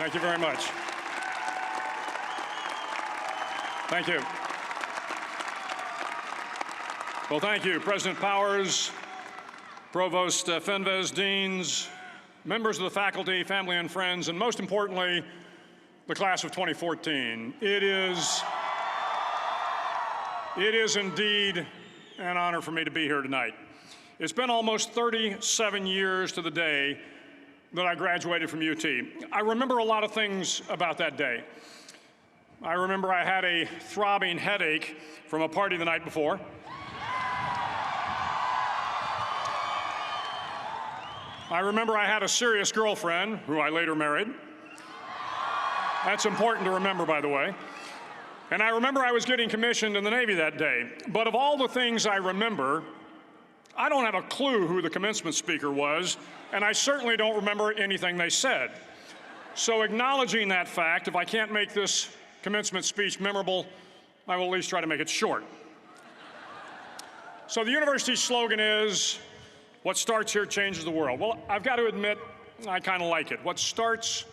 Thank you very much. Thank you. Well, thank you, President Powers, Provost Fenves, deans, members of the faculty, family and friends, and most importantly, the class of 2014. It is indeed an honor for me to be here tonight. It's been almost 37 years to the day that I graduated from UT. I remember a lot of things about that day. I remember I had a throbbing headache from a party the night before. I remember I had a serious girlfriend, who I later married. That's important to remember, by the way. And I remember I was getting commissioned in the Navy that day. But of all the things I remember, I don't have a clue who the commencement speaker was, and I certainly don't remember anything they said. So acknowledging that fact, if I can't make this commencement speech memorable, I will at least try to make it short. So the university's slogan is, what starts here changes the world. Well, I've got to admit, I kind of like it. What starts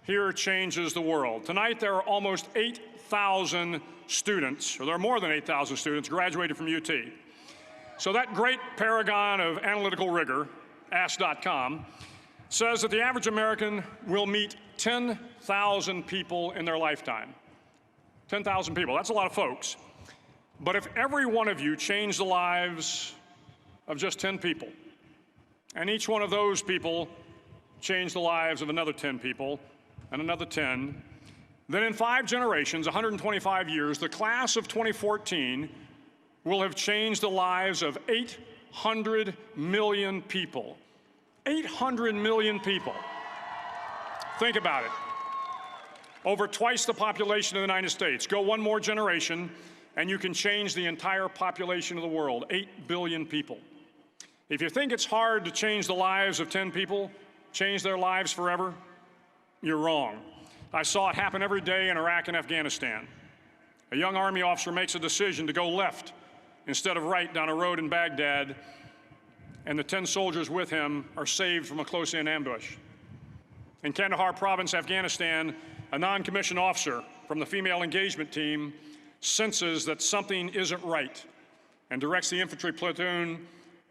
here changes the world. Tonight, there are almost 8,000 students, or there are more than 8,000 students graduated from UT. So that great paragon of analytical rigor, Ask.com, says that the average American will meet 10,000 people in their lifetime. 10,000 people, that's a lot of folks. But if every one of you changed the lives of just 10 people, and each one of those people changed the lives of another 10 people, and another 10, then in 5 generations, 125 years, the class of 2014 will have changed the lives of 800 million people. 800 million people. Think about it. Over twice the population of the United States. Go one more generation, and you can change the entire population of the world, 8 billion people. If you think it's hard to change the lives of 10 people, change their lives forever, you're wrong. I saw it happen every day in Iraq and Afghanistan. A young Army officer makes a decision to go left instead of right down a road in Baghdad, and the 10 soldiers with him are saved from a close-in ambush. In Kandahar province, Afghanistan, a non-commissioned officer from the female engagement team senses that something isn't right and directs the infantry platoon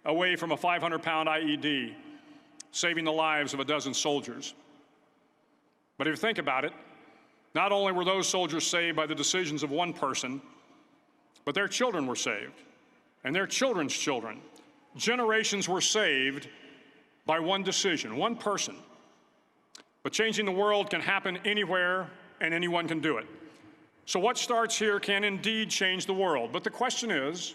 away from a 500-pound IED, saving the lives of a dozen soldiers. But if you think about it, not only were those soldiers saved by the decisions of one person, but their children were saved, and their children's children. Generations were saved by one decision, one person. But changing the world can happen anywhere, and anyone can do it. So what starts here can indeed change the world. But the question is,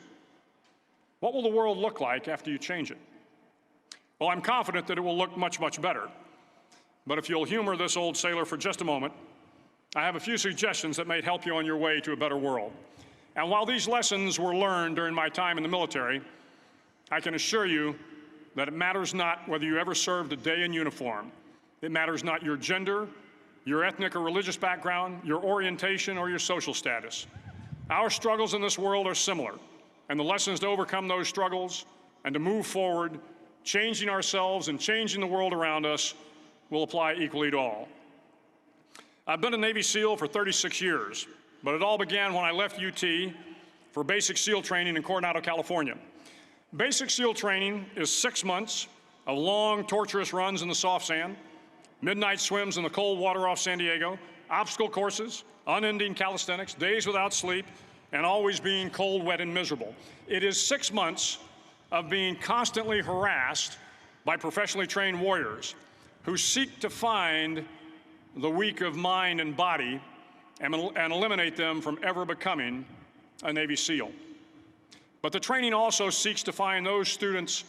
what will the world look like after you change it? Well, I'm confident that it will look much, much better. But if you'll humor this old sailor for just a moment, I have a few suggestions that may help you on your way to a better world. And while these lessons were learned during my time in the military, I can assure you that it matters not whether you ever served a day in uniform. It matters not your gender, your ethnic or religious background, your orientation, or your social status. Our struggles in this world are similar, and the lessons to overcome those struggles and to move forward, changing ourselves and changing the world around us, will apply equally to all. I've been a Navy SEAL for 36 years, but it all began when I left UT for basic SEAL training in Coronado, California. Basic SEAL training is 6 months of long, torturous runs in the soft sand, midnight swims in the cold water off San Diego, obstacle courses, unending calisthenics, days without sleep, and always being cold, wet, and miserable. It is 6 months of being constantly harassed by professionally trained warriors who seek to find the weak of mind and body and eliminate them from ever becoming a Navy SEAL. But the training also seeks to find those students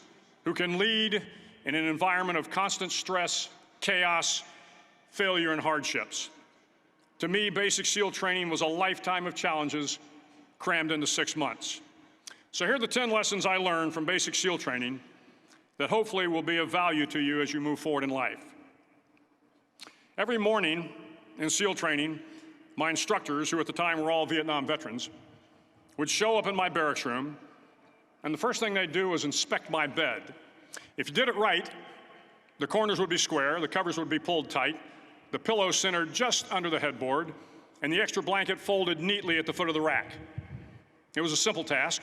who can lead in an environment of constant stress, chaos, failure, and hardships. To me, basic SEAL training was a lifetime of challenges crammed into 6 months. So here are the 10 lessons I learned from basic SEAL training that hopefully will be of value to you as you move forward in life. Every morning in SEAL training, my instructors, who at the time were all Vietnam veterans, would show up in my barracks room, and the first thing they'd do was inspect my bed. If you did it right, the corners would be square, the covers would be pulled tight, the pillow centered just under the headboard, and the extra blanket folded neatly at the foot of the rack. It was a simple task,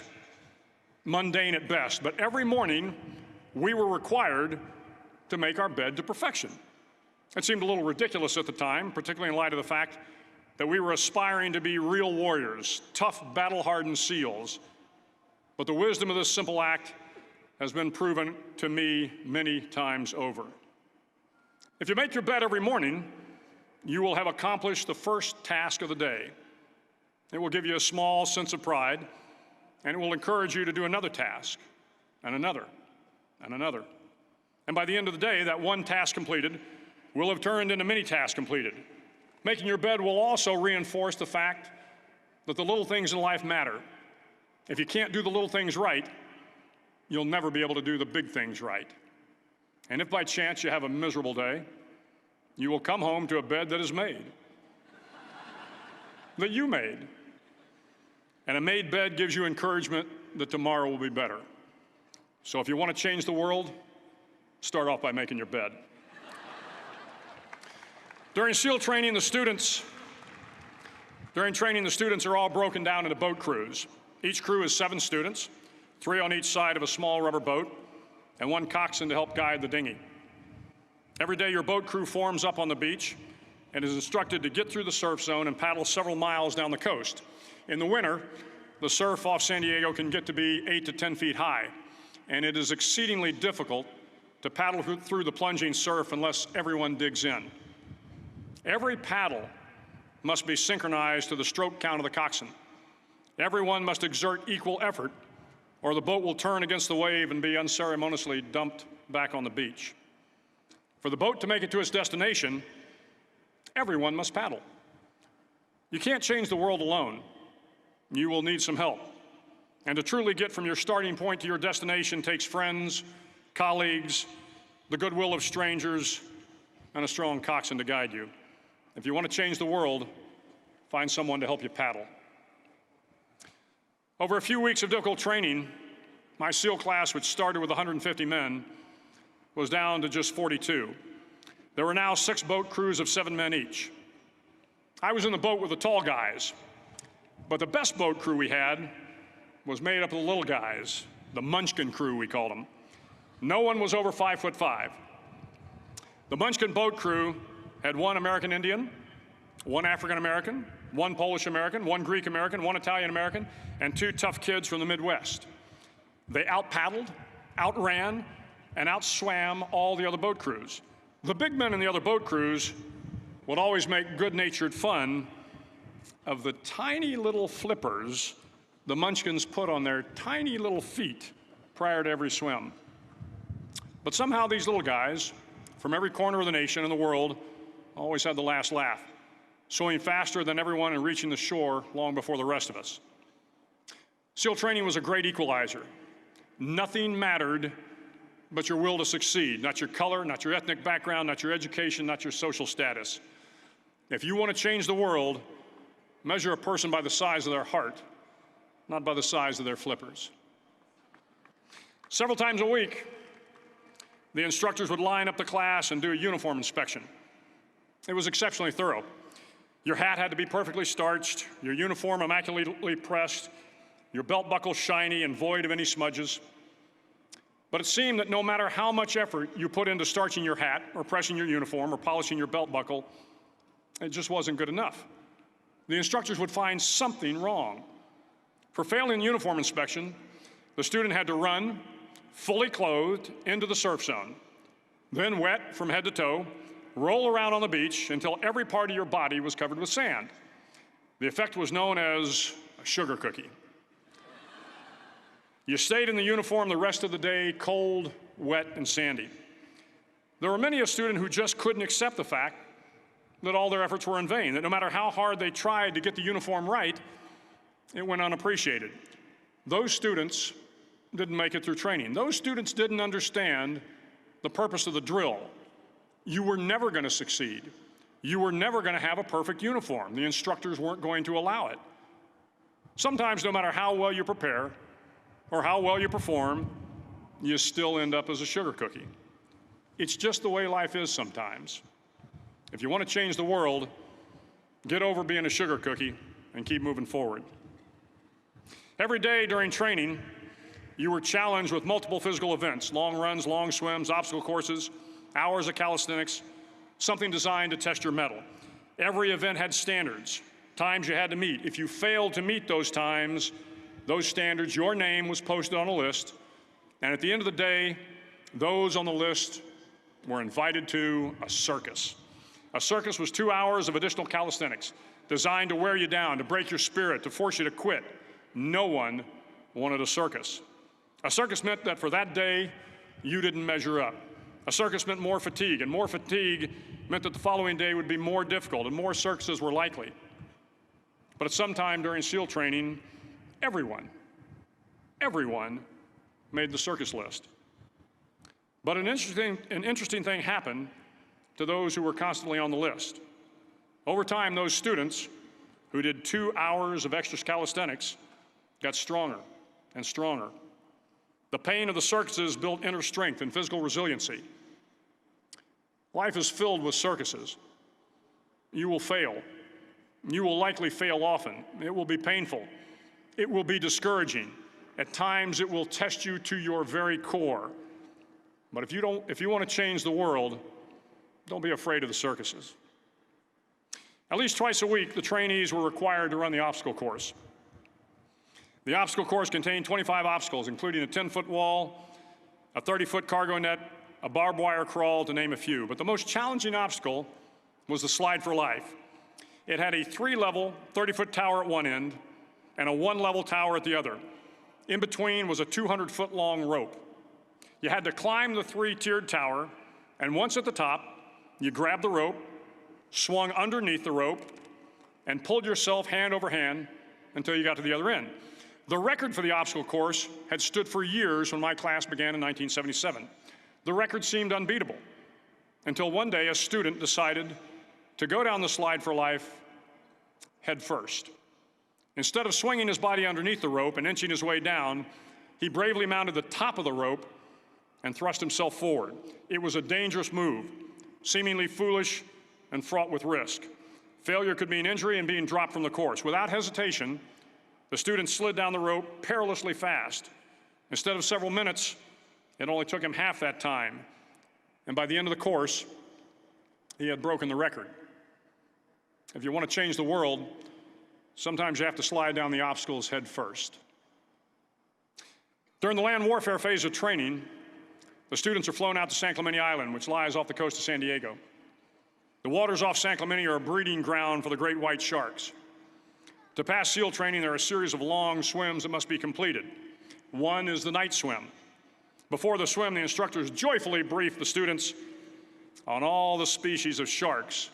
mundane at best, but every morning we were required to make our bed to perfection. It seemed a little ridiculous at the time, particularly in light of the fact that we were aspiring to be real warriors, tough, battle-hardened SEALs. But the wisdom of this simple act has been proven to me many times over. If you make your bed every morning, you will have accomplished the first task of the day. It will give you a small sense of pride, and it will encourage you to do another task, and another, and another. And by the end of the day, that one task completed will have turned into many tasks completed. Making your bed will also reinforce the fact that the little things in life matter. If you can't do the little things right, you'll never be able to do the big things right. And if by chance you have a miserable day, you will come home to a bed that is made, that you made. And a made bed gives you encouragement that tomorrow will be better. So if you want to change the world, start off by making your bed. During training, the students are all broken down into boat crews. Each crew is 7 students, 3 on each side of a small rubber boat, and 1 coxswain to help guide the dinghy. Every day, your boat crew forms up on the beach and is instructed to get through the surf zone and paddle several miles down the coast. In the winter, the surf off San Diego can get to be 8 to 10 feet high, and it is exceedingly difficult to paddle through the plunging surf unless everyone digs in. Every paddle must be synchronized to the stroke count of the coxswain. Everyone must exert equal effort, or the boat will turn against the wave and be unceremoniously dumped back on the beach. For the boat to make it to its destination, everyone must paddle. You can't change the world alone. You will need some help. And to truly get from your starting point to your destination takes friends, colleagues, the goodwill of strangers, and a strong coxswain to guide you. If you want to change the world, find someone to help you paddle. Over a few weeks of difficult training, my SEAL class, which started with 150 men, was down to just 42. There were now 6 boat crews of 7 men each. I was in the boat with the tall guys, but the best boat crew we had was made up of the little guys, the Munchkin crew, we called them. No one was over 5'5". The Munchkin boat crew had 1 American Indian, 1 African American, 1 Polish American, 1 Greek American, 1 Italian American, and 2 tough kids from the Midwest. They out-paddled, outran, and outswam all the other boat crews. The big men in the other boat crews would always make good-natured fun of the tiny little flippers the Munchkins put on their tiny little feet prior to every swim. But somehow these little guys from every corner of the nation and the world always had the last laugh, swimming faster than everyone and reaching the shore long before the rest of us. SEAL training was a great equalizer. Nothing mattered but your will to succeed, not your color, not your ethnic background, not your education, not your social status. If you want to change the world, measure a person by the size of their heart, not by the size of their flippers. Several times a week, the instructors would line up the class and do a uniform inspection. It was exceptionally thorough. Your hat had to be perfectly starched, your uniform immaculately pressed, your belt buckle shiny and void of any smudges. But it seemed that no matter how much effort you put into starching your hat or pressing your uniform or polishing your belt buckle, it just wasn't good enough. The instructors would find something wrong. For failing the uniform inspection, the student had to run, fully clothed, into the surf zone, then wet from head to toe, roll around on the beach until every part of your body was covered with sand. The effect was known as a sugar cookie. You stayed in the uniform the rest of the day, cold, wet, and sandy. There were many a student who just couldn't accept the fact that all their efforts were in vain, that no matter how hard they tried to get the uniform right, it went unappreciated. Those students didn't make it through training. Those students didn't understand the purpose of the drill. You were never going to succeed. You were never going to have a perfect uniform. The instructors weren't going to allow it. Sometimes, no matter how well you prepare or how well you perform, you still end up as a sugar cookie. It's just the way life is sometimes. If you want to change the world, get over being a sugar cookie and keep moving forward. Every day during training, you were challenged with multiple physical events: long runs, long swims, obstacle courses, hours of calisthenics, something designed to test your mettle. Every event had standards, times you had to meet. If you failed to meet those times, those standards, your name was posted on a list, and at the end of the day, those on the list were invited to a circus. A circus was 2 hours of additional calisthenics, designed to wear you down, to break your spirit, to force you to quit. No one wanted a circus. A circus meant that for that day, you didn't measure up. A circus meant more fatigue, and more fatigue meant that the following day would be more difficult, and more circuses were likely. But at some time during SEAL training, everyone made the circus list. But an interesting thing happened to those who were constantly on the list. Over time, those students who did 2 hours of extra calisthenics got stronger and stronger. The pain of the circuses built inner strength and physical resiliency. Life is filled with circuses. You will fail. You will likely fail often. It will be painful. It will be discouraging. At times, it will test you to your very core. But if you want to change the world, don't be afraid of the circuses. At least twice a week, the trainees were required to run the obstacle course. The obstacle course contained 25 obstacles, including a 10-foot wall, a 30-foot cargo net, a barbed wire crawl, to name a few. But the most challenging obstacle was the slide for life. It had a 3-level, 30-foot tower at one end and a 1-level tower at the other. In between was a 200-foot-long rope. You had to climb the 3-tiered tower, and once at the top, you grabbed the rope, swung underneath the rope, and pulled yourself hand over hand until you got to the other end. The record for the obstacle course had stood for years when my class began in 1977. The record seemed unbeatable until one day a student decided to go down the slide for life head first. Instead of swinging his body underneath the rope and inching his way down, he bravely mounted the top of the rope and thrust himself forward. It was a dangerous move, seemingly foolish and fraught with risk. Failure could mean injury and being dropped from the course. Without hesitation, the student slid down the rope perilously fast. Instead of several minutes, it only took him half that time. And by the end of the course, he had broken the record. If you want to change the world, sometimes you have to slide down the obstacles head first. During the land warfare phase of training, the students are flown out to San Clemente Island, which lies off the coast of San Diego. The waters off San Clemente are a breeding ground for the great white sharks. To pass SEAL training, there are a series of long swims that must be completed. One is the night swim. Before the swim, the instructors joyfully brief the students on all the species of sharks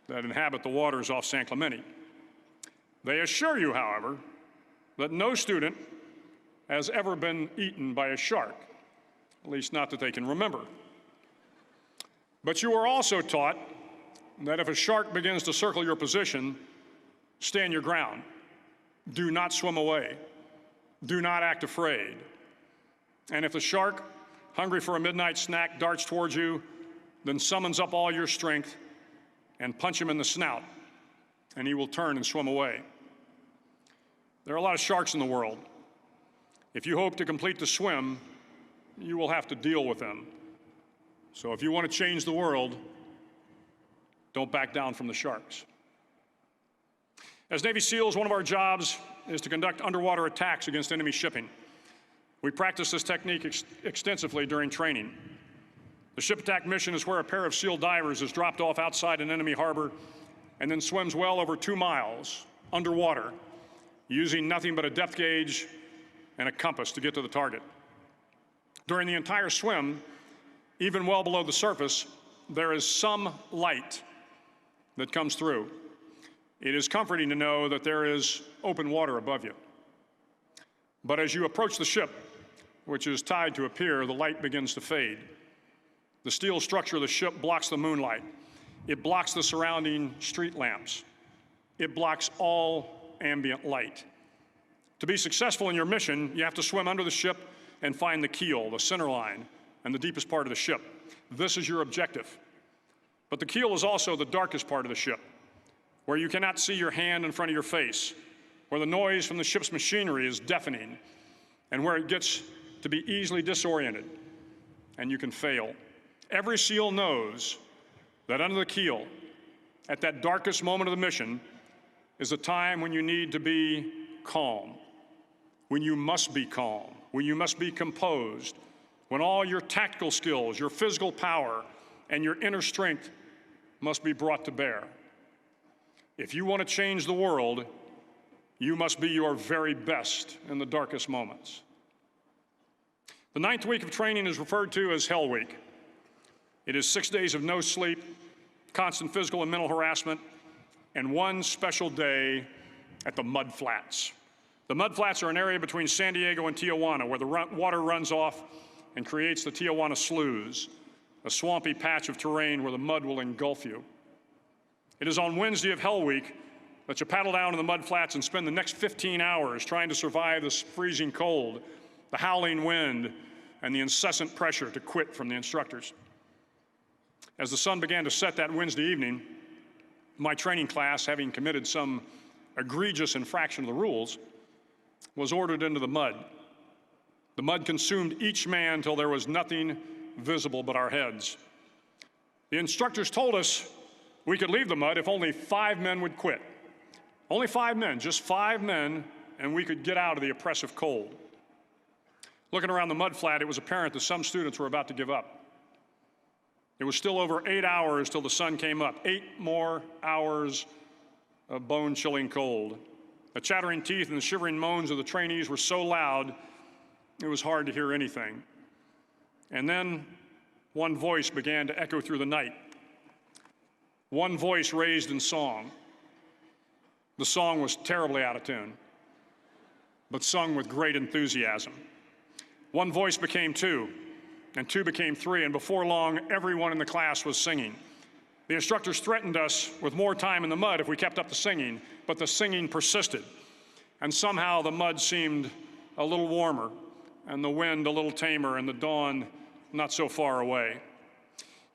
that inhabit the waters off San Clemente. They assure you, however, that no student has ever been eaten by a shark, at least not that they can remember. But you are also taught that if a shark begins to circle your position, stand your ground. Do not swim away. Do not act afraid. And if the shark, hungry for a midnight snack, darts towards you, then summons up all your strength and punch him in the snout, and he will turn and swim away. There are a lot of sharks in the world. If you hope to complete the swim, you will have to deal with them. So if you want to change the world, don't back down from the sharks. As Navy SEALs, one of our jobs is to conduct underwater attacks against enemy shipping. We practice this technique extensively during training. The ship attack mission is where a pair of SEAL divers is dropped off outside an enemy harbor and then swims well over 2 miles underwater, using nothing but a depth gauge and a compass to get to the target. During the entire swim, even well below the surface, there is some light that comes through. It is comforting to know that there is open water above you. But as you approach the ship, which is tied to a pier, the light begins to fade. The steel structure of the ship blocks the moonlight. It blocks the surrounding street lamps. It blocks all ambient light. To be successful in your mission, you have to swim under the ship and find the keel, the center line, and the deepest part of the ship. This is your objective. But the keel is also the darkest part of the ship, where you cannot see your hand in front of your face, where the noise from the ship's machinery is deafening, and where it gets to be easily disoriented, and you can fail. Every SEAL knows that under the keel, at that darkest moment of the mission, is a time when you need to be calm, when you must be calm, when you must be composed, when all your tactical skills, your physical power, and your inner strength must be brought to bear. If you want to change the world, you must be your very best in the darkest moments. The 9th week of training is referred to as Hell Week. It is 6 days of no sleep, constant physical and mental harassment, and one special day at the Mud Flats. The Mud Flats are an area between San Diego and Tijuana where the water runs off and creates the Tijuana Sloughs, a swampy patch of terrain where the mud will engulf you. It is on Wednesday of Hell Week that you paddle down to the Mud Flats and spend the next 15 hours trying to survive this freezing cold, the howling wind, and the incessant pressure to quit from the instructors. As the sun began to set that Wednesday evening, my training class, having committed some egregious infraction of the rules, was ordered into the mud. The mud consumed each man till there was nothing visible but our heads. The instructors told us we could leave the mud if only 5 men would quit. Only 5 men, just 5 men, and we could get out of the oppressive cold. Looking around the mud flat, it was apparent that some students were about to give up. It was still over 8 hours till the sun came up. 8 more hours of bone-chilling cold. The chattering teeth and the shivering moans of the trainees were so loud, it was hard to hear anything. And then one voice began to echo through the night. One voice raised in song. The song was terribly out of tune, but sung with great enthusiasm. One voice became 2, and 2 became 3, and before long, everyone in the class was singing. The instructors threatened us with more time in the mud if we kept up the singing, but the singing persisted. And somehow the mud seemed a little warmer, and the wind a little tamer, and the dawn not so far away.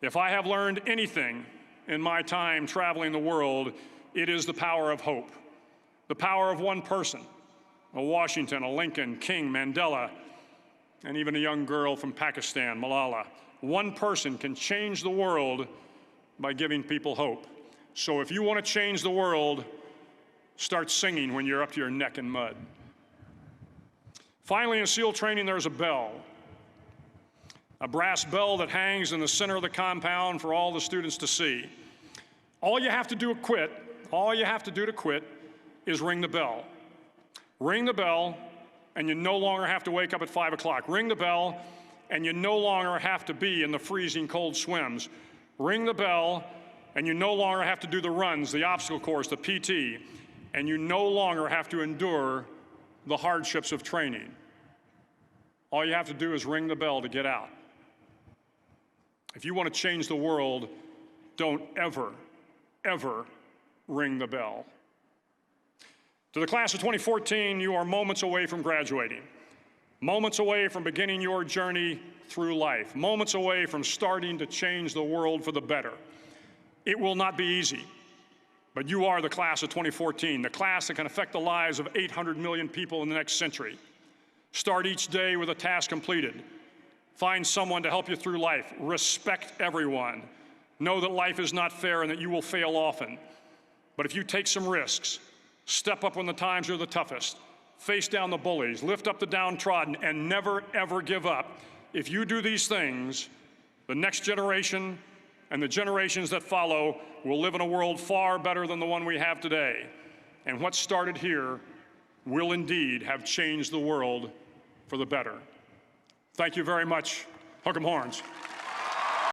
If I have learned anything in my time traveling the world, it is the power of hope. The power of one person, a Washington, a Lincoln, King, Mandela, and even a young girl from Pakistan, Malala. One person can change the world by giving people hope. So if you want to change the world, start singing when you're up to your neck in mud. Finally, in SEAL training, there's a bell. A brass bell that hangs in the center of the compound for all the students to see. All you have to do to quit is ring the bell. Ring the bell, and you no longer have to wake up at 5 o'clock. Ring the bell, and you no longer have to be in the freezing cold swims. Ring the bell, and you no longer have to do the runs, the obstacle course, the PT, and you no longer have to endure the hardships of training. All you have to do is ring the bell to get out. If you want to change the world, don't ever, ever ring the bell. To the class of 2014, you are moments away from graduating, moments away from beginning your journey through life, moments away from starting to change the world for the better. It will not be easy, but you are the class of 2014, the class that can affect the lives of 800 million people in the next century. Start each day with a task completed. Find someone to help you through life. Respect everyone. Know that life is not fair and that you will fail often. But if you take some risks, step up when the times are the toughest, face down the bullies, lift up the downtrodden, and never, ever give up. If you do these things, the next generation and the generations that follow will live in a world far better than the one we have today. And what started here will indeed have changed the world for the better. Thank you very much. Hook 'em horns.